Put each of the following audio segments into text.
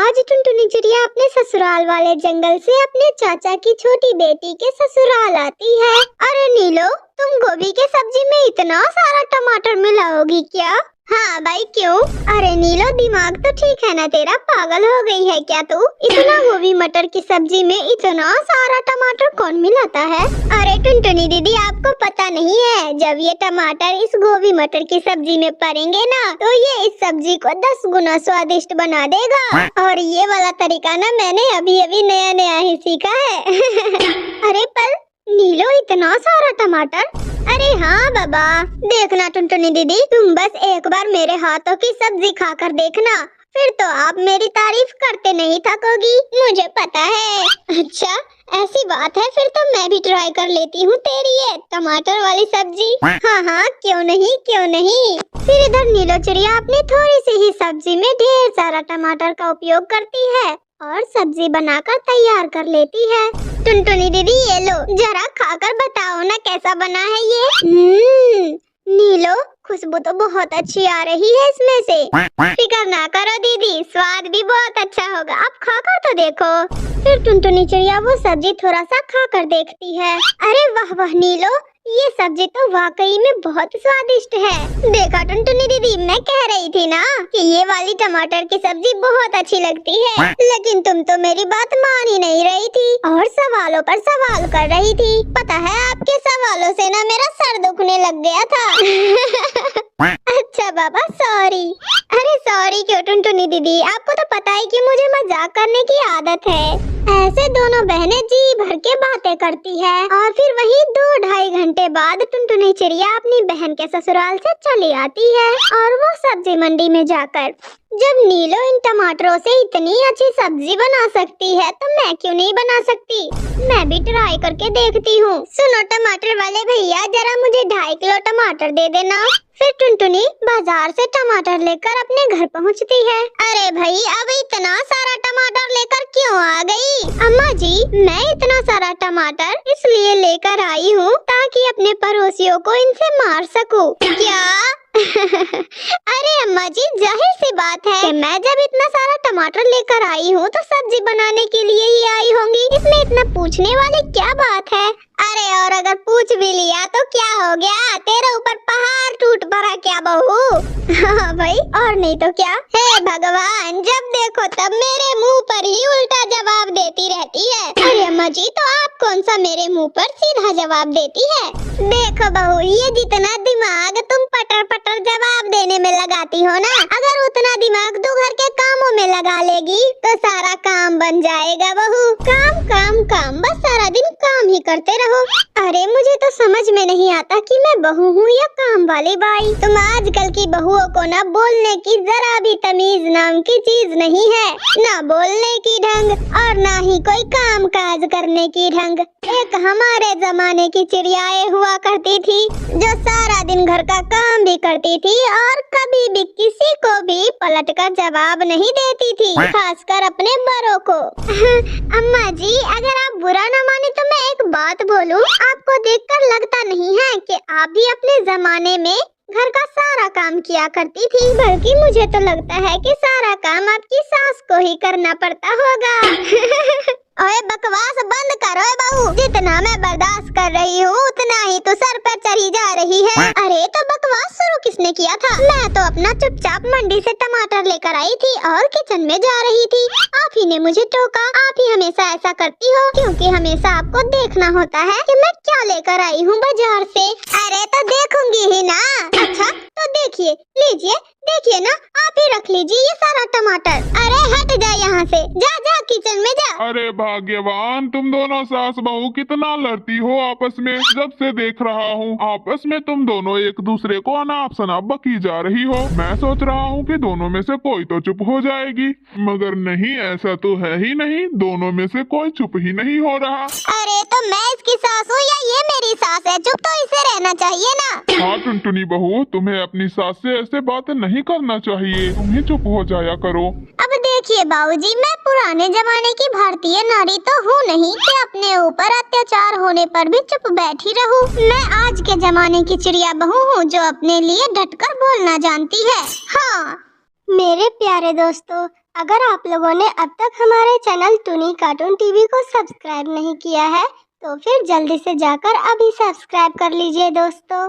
आज टुनटुनी चिड़िया अपने ससुराल वाले जंगल से अपने चाचा की छोटी बेटी के ससुराल आती है। अरे नीलो, तुम गोभी के सब्जी में इतना सारा टमाटर मिलाओगी क्या? हाँ भाई, क्यों? अरे नीलो, दिमाग तो ठीक है ना तेरा? पागल हो गई है क्या तू? इतना गोभी मटर की सब्जी में इतना सारा टमाटर कौन मिलाता है? अरे टुनटुनी दीदी, आपको पता नहीं है, जब ये टमाटर इस गोभी मटर की सब्जी में पड़ेंगे ना, तो ये इस सब्जी को 10 गुना स्वादिष्ट बना देगा। और ये वाला तरीका ना मैंने अभी अभी नया नया ही सीखा है। अरे पर नीलो, इतना सारा टमाटर? अरे हाँ बाबा, देखना टुनटुनी दीदी, तुम बस एक बार मेरे हाथों की सब्जी खाकर देखना, फिर तो आप मेरी तारीफ करते नहीं थकोगी, मुझे पता है। अच्छा, ऐसी बात है, फिर तो मैं भी ट्राई कर लेती हूँ तेरी ये टमाटर वाली सब्जी। हाँ हाँ, क्यों नहीं क्यों नहीं। फिर इधर नीलो चिड़िया अपनी थोड़ी सी ही सब्जी में ढेर सारा टमाटर का उपयोग करती है और सब्जी बनाकर तैयार कर लेती है। टुनटुनी दीदी, ये लो, जरा खाकर बताओ ना कैसा बना है ये। नीलो, खुशबू तो बहुत अच्छी आ रही है इसमें से। फिक्र ना करो दीदी, स्वाद भी बहुत अच्छा होगा, आप खाकर तो देखो। फिर टुनटुनी चिड़िया वो सब्जी थोड़ा सा खाकर देखती है। अरे वाह वाह नीलो, ये सब्जी तो वाकई में बहुत स्वादिष्ट है। देखा टुनटुनी दीदी, मैं कह रही थी ना कि ये वाली टमाटर की सब्जी बहुत अच्छी लगती है, लेकिन तुम तो मेरी बात मान ही नहीं रही थी और सवालों पर सवाल कर रही थी। पता है, आपके सवालों से ना मेरा सर दुखने लग गया था। अच्छा बाबा, सॉरी। अरे सॉरी क्यों टुनटुनी दीदी, आपको तो पता है कि मुझे मजाक करने की आदत है। ऐसे दोनों बहनें जी भर के बातें करती है और फिर वही 2-2.5 घंटे बाद टुनटुनी चिड़िया अपनी बहन के ससुराल से चली आती है। और वो सब्जी मंडी में जाकर, जब नीलो इन टमाटरों से इतनी अच्छी सब्जी बना सकती है तो मैं क्यों नहीं बना सकती? मैं भी ट्राई करके देखती हूँ। सुनो टमाटर वाले भैया, जरा मुझे 2.5 किलो टमाटर दे देना। फिर टुनटुनी बाजार से टमाटर लेकर अपने घर पहुँचती है। अरे भाई, अब इतना सारा टमाटर लेकर क्यों आ गई? अम्मा जी, मैं इतना सारा टमाटर इसलिए लेकर आई हूँ ताकि अपने पड़ोसियों को इनसे मार सकूं। क्या? अरे अम्मा जी, जाहिर सी बात है कि मैं जब इतना सारा टमाटर लेकर आई हूँ तो सब्जी बनाने के लिए ही आई होंगी, इसमें इतना पूछने वाली क्या बात है? अरे और अगर पूछ भी लिया तो क्या हो गया, तेरे ऊपर पहाड़ टूट पड़ा क्या बहू? हाँ भाई, और नहीं तो क्या। हे भगवान, जब देखो तब मेरे मुंह पर ही उल्टा जवाब देती रहती है। अरे अम्मा जी, तो आप कौन सा मेरे मुंह पर सीधा जवाब देती है? देखो बहू, ये जितना दिमाग तुम पटर पटर जवाब देने में लगाती हो ना, अगर उतना दिमाग तू घर के कामों में लगा लेगी तो सारा काम बन जाएगा बहू। काम काम काम, बस सारा दिन काम ही करते रहो। अरे मुझे तो समझ में नहीं आता कि मैं बहू हूँ या काम वाली बाई। तुम आजकल की बहुओं को ना बोलने की जरा भी तमीज नाम की चीज नहीं है, ना बोलने की ढंग और ना ही कोई काम काज करने की ढंग। एक हमारे जमाने की चिड़ियाएं हुआ करती थी जो सारा दिन घर का काम भी करती थी और कभी भी किसी को भी पलट कर जवाब नहीं देती थी, खासकर अपने बड़ों को। अम्मा जी, अगर आप बुरा न माने तो मैं एक बात बोलूं, आपको देखकर लगता नहीं है कि आप भी अपने जमाने में घर का सारा काम किया करती थी, बल्कि मुझे तो लगता है कि सारा काम आपकी सास को ही करना पड़ता होगा। ओए बकवास बंद करो बहू, जितना मैं बर्दाश्त कर रही हूँ उतना ही तो सर पर चढ़ी जा रही है। अरे तो बकवास शुरू किसने किया था? मैं तो अपना चुपचाप मंडी से टमाटर लेकर आई थी और किचन में जा रही थी, आप ही ने मुझे टोका। आप ही हमेशा ऐसा करती हो, क्योंकि हमेशा आपको देखना होता है कि मैं क्या लेकर आई हूँ बाजार से। अरे तो देखूंगी ही ना। अच्छा तो देखिए, लीजिए, देखिए ना, आप ही रख लीजिए ये सारा टमाटर। अरे हट जा यहाँ से, जा जा किचन में जा। अरे भाग्यवान, तुम दोनों सास बहू कितना लड़ती हो आपस में। जब से देख रहा हूँ आपस में तुम दोनों एक दूसरे को अनाप शनाप बकी जा रही हो। मैं सोच रहा हूँ कि दोनों में से कोई तो चुप हो जाएगी, मगर नहीं, ऐसा तो है ही नहीं, दोनों में से कोई चुप ही नहीं हो रहा। अरे तो मैं इसकी सास हूँ या ये मेरी सास है? चुप तो इसे रहना चाहिए ना। हाँ टुनटुनी बहू, तुम्हें अपनी सास से ऐसे बात नहीं करना चाहिए, तुम ही चुप हो जाया करो। अब देखिए बाबूजी, मैं पुराने जमाने की भारतीय नारी तो हूँ नहीं कि अपने ऊपर अत्याचार होने पर भी चुप बैठी रहूं। मैं आज के जमाने की चिड़िया बहू हूँ जो अपने लिए डटकर बोलना जानती है। हाँ मेरे प्यारे दोस्तों, अगर आप लोगों ने अब तक हमारे चैनल टुनी कार्टून टीवी को सब्सक्राइब नहीं किया है तो फिर जल्दी से जाकर अभी सब्सक्राइब कर लीजिए दोस्तों।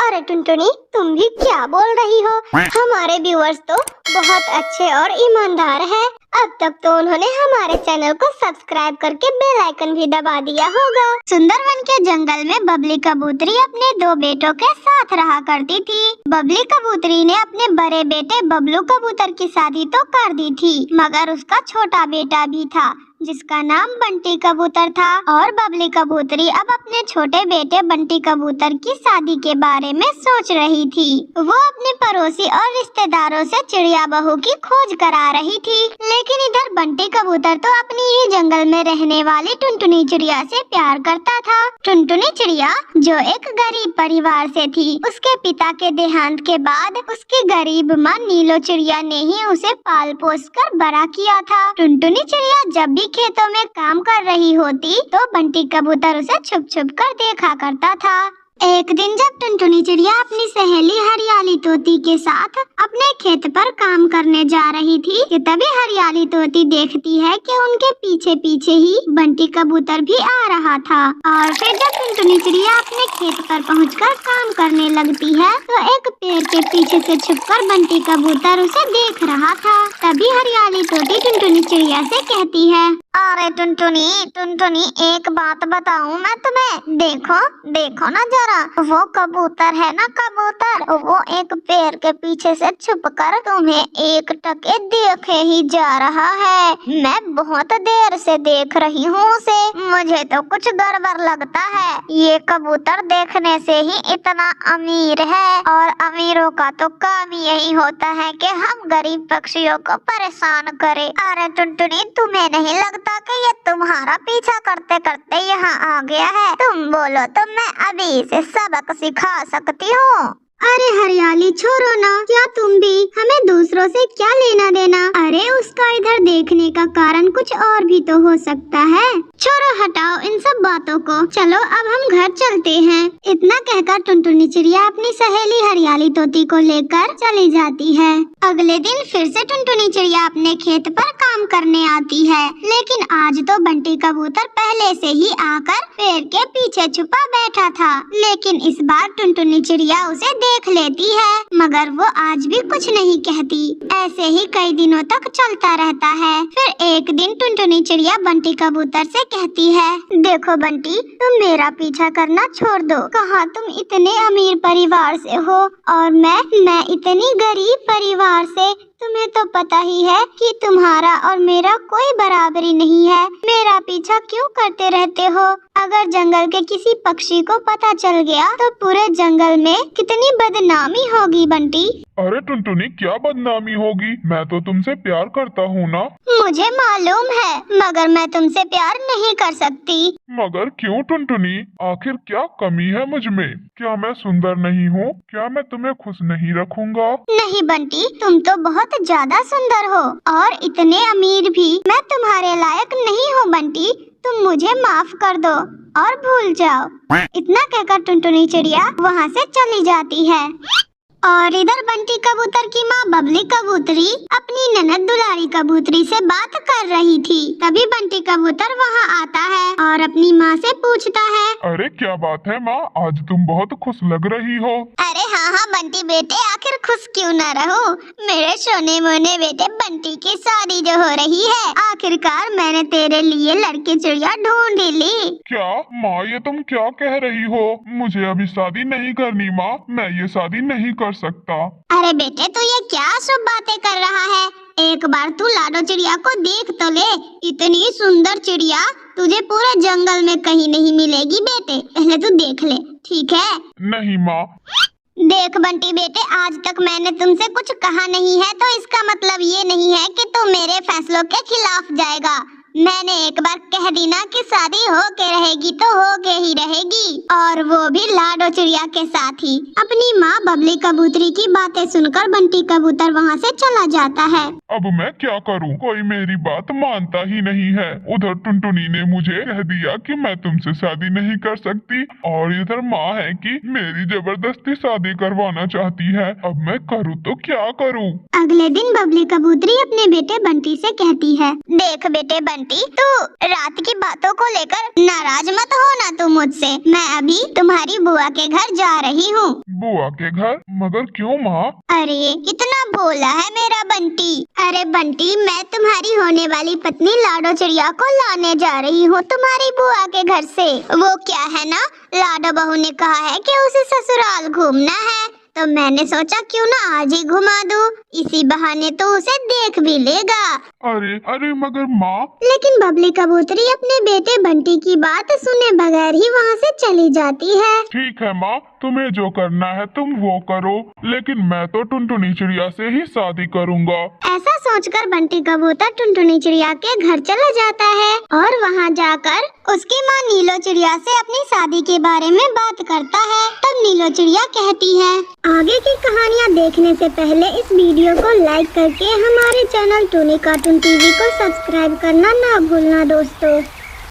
अरे टुनटुनी, तुम भी क्या बोल रही हो? हमारे व्यूअर्स तो बहुत अच्छे और ईमानदार हैं। अब तक तो उन्होंने हमारे चैनल को सब्सक्राइब करके बेल आइकन भी दबा दिया होगा। सुंदरवन के जंगल में बबली कबूतरी अपने 2 बेटों के साथ रहा करती थी। बबली कबूतरी ने अपने बड़े बेटे बबलू कबूतर की शादी तो कर दी थी, मगर उसका छोटा बेटा भी था जिसका नाम बंटी कबूतर था। और बबली कबूतरी अब अपने छोटे बेटे बंटी कबूतर की शादी के बारे में सोच रही थी। वो अपने पड़ोसी और रिश्तेदारों से चिड़िया बहू की खोज करा रही थी, लेकिन इधर बंटी कबूतर तो अपनी ही जंगल में रहने वाली टुनटुनी चिड़िया से प्यार करता था। टुनटुनी चिड़िया जो एक गरीब परिवार से थी, उसके पिता के देहांत के बाद उसकी गरीब माँ नीलो चिड़िया ने ही उसे पाल पोस कर बड़ा किया था। टुनटुनी चिड़िया जब भी खेतों में काम कर रही होती तो बंटी कबूतर उसे छुप छुप कर देखा करता था। एक दिन जब टुनटुनी चिड़िया अपनी सहेली हरियाली तोती के साथ अपने खेत पर काम करने जा रही थी कि तभी हरियाली तोती देखती है कि उनके पीछे पीछे ही बंटी कबूतर भी आ रहा था। और फिर जब टुनटुनी चिड़िया अपने खेत पर पहुंचकर काम करने लगती है तो एक पेड़ के पीछे से छुपकर बंटी कबूतर उसे देख रहा था। तभी हरियाली तोती टुनटुनी चिड़िया से कहती है, अरे टुनटुनी टुनटुनी, एक बात बताऊं मैं तुम्हें, देखो देखो ना जरा, वो कबूतर है ना कबूतर, वो एक पेड़ के पीछे से छुपकर तुम्हें एक टके देखे ही जा रहा है। मैं बहुत देर से देख रही हूँ उसे, मुझे तो कुछ गड़बड़ लगता है। ये कबूतर देखने से ही इतना अमीर है, और अमीरों का तो काम यही होता है कि हम गरीब पक्षियों को परेशान करे। अरे टुनटुनी, तुम्हें नहीं लगता कि ये तुम्हारा पीछा करते करते यहाँ आ गया है? तुम बोलो तो मैं अभी इसे सबक सिखा सकती हूँ। अरे हरियाली छोड़ो ना, क्या तुम भी हमें दूसरों से क्या लेना देना? अरे उसका इधर देखने का कारण कुछ और भी तो हो सकता है। छोड़ो, हटाओ इन सब बातों को, चलो अब हम घर चलते हैं। इतना कहकर टुनटुनी चिड़िया अपनी सहेली हरियाली तोती को लेकर चली जाती है। अगले दिन फिर से टुनटुनी चिड़िया अपने खेत पर काम करने आती है, लेकिन आज तो बंटी कबूतर पहले से ही आकर पेड़ के पीछे छुपा बैठा था। लेकिन इस बार टुनटुनी चिड़िया उसे देख लेती है, मगर वो आज भी कुछ नहीं कहती। ऐसे ही कई दिनों तक चलता रहता है। फिर एक दिन टुनटुनी चिड़िया बंटी कबूतर से कहती है, देखो बंटी, तुम मेरा पीछा करना छोड़ दो। कहाँ तुम इतने अमीर परिवार से हो और मैं इतनी गरीब परिवार से। तुम्हें तो पता ही है कि तुम्हारा और मेरा कोई बराबरी नहीं है। मेरा पीछा क्यों करते रहते हो? अगर जंगल के किसी पक्षी को पता चल गया तो पूरे जंगल में कितनी बदनामी होगी बंटी। अरे टुनटुनी, क्या बदनामी होगी? मैं तो तुमसे प्यार करता हूँ ना। मुझे मालूम है, मगर मैं तुमसे प्यार नहीं कर सकती। मगर क्यों टुनटुनी? आखिर क्या कमी है मुझ में? क्या मैं सुंदर नहीं हूँ? क्या मैं तुम्हें खुश नहीं रखूंगा? नहीं बंटी, तुम तो बहुत ज्यादा सुंदर हो और इतने अमीर भी। मैं तुम्हारे लायक नहीं हूँ बंटी, तुम मुझे माफ कर दो और भूल जाओ। इतना कहकर टुनटुनी चिड़िया वहाँ से चली जाती है। और इधर बंटी कबूतर की माँ बबली कबूतरी अपनी ननद दुलारी कबूतरी से बात कर रही थी। तभी बंटी कबूतर वहाँ आता है और अपनी माँ से पूछता है, अरे क्या बात है माँ, आज तुम बहुत खुश लग रही हो। अरे हाँ बंटी बेटे, आखिर खुश क्यों न रहूं? मेरे सोने मोने बेटे बंटी की शादी जो हो रही है, आखिरकार मैंने तेरे लिए लड़की चिड़िया ढूंढ ली। क्या माँ, ये तुम क्या कह रही हो? मुझे अभी शादी नहीं करनी माँ, मैं ये शादी नहीं कर सकता। अरे बेटे, तू ये क्या शुभ बातें कर रहा है? एक बार तू लाडो चिड़िया को देख तो ले। इतनी सुंदर चिड़िया तुझे पूरे जंगल में कहीं नहीं मिलेगी बेटे, पहले तू देख ले, ठीक है? नहीं माँ। देख बंटी बेटे, आज तक मैंने तुमसे कुछ कहा नहीं है तो इसका मतलब ये नहीं है कि तू मेरे फैसलों के खिलाफ जाएगा। मैंने एक बार कह दी ना कि शादी हो के रहेगी तो हो के ही रहेगी, और वो भी लाडो चिड़िया के साथ ही। अपनी माँ बबली कबूतरी की बातें सुनकर बंटी कबूतर वहाँ से चला जाता है। अब मैं क्या करूं? कोई मेरी बात मानता ही नहीं है। उधर टुनटुनी ने मुझे कह दिया कि मैं तुमसे शादी नहीं कर सकती, और इधर माँ है कि मेरी जबरदस्ती शादी करवाना चाहती है। अब मैं करूं तो क्या करूं? अगले दिन बबली कबूतरी अपने बेटे बंटी से कहती है, देख बेटे बंटी, तू रात की बातों को लेकर नाराज मत होना तू मुझसे। मैं अभी तुम्हारी बुआ के घर जा रही हूँ। बुआ के घर? मगर क्यों माँ? अरे कितना भोला है मेरा बंटी। अरे बंटी, मैं तुम्हारी होने वाली पत्नी लाडो चिड़िया को लाने जा रही हूँ तुम्हारी बुआ के घर से। वो क्या है ना, लाडो बहू ने कहा है कि उसे ससुराल घूमना है, तो मैंने सोचा क्यों ना आज ही घुमा दूं। इसी बहाने तो उसे देख भी लेगा। अरे अरे मगर माँ। लेकिन बबली कबूतरी अपने बेटे बंटी की बात सुने बगैर ही वहाँ से चली जाती है। ठीक है माँ, तुम्हें जो करना है तुम वो करो, लेकिन मैं तो टुनटुनी चिड़िया से ही शादी करूँगा। ऐसा सोचकर बंटी कबूतर टुनटुनी चिड़िया के घर चला जाता है, और वहाँ जाकर उसकी माँ नीलो चिड़िया से अपनी शादी के बारे में बात करता है। तब नीलो चिड़िया कहती है, आगे की कहानियाँ देखने से पहले इस वीडियो को लाइक करके हमारे चैनल टूनी कार्टून टीवी को सब्सक्राइब करना ना भूलना दोस्तों।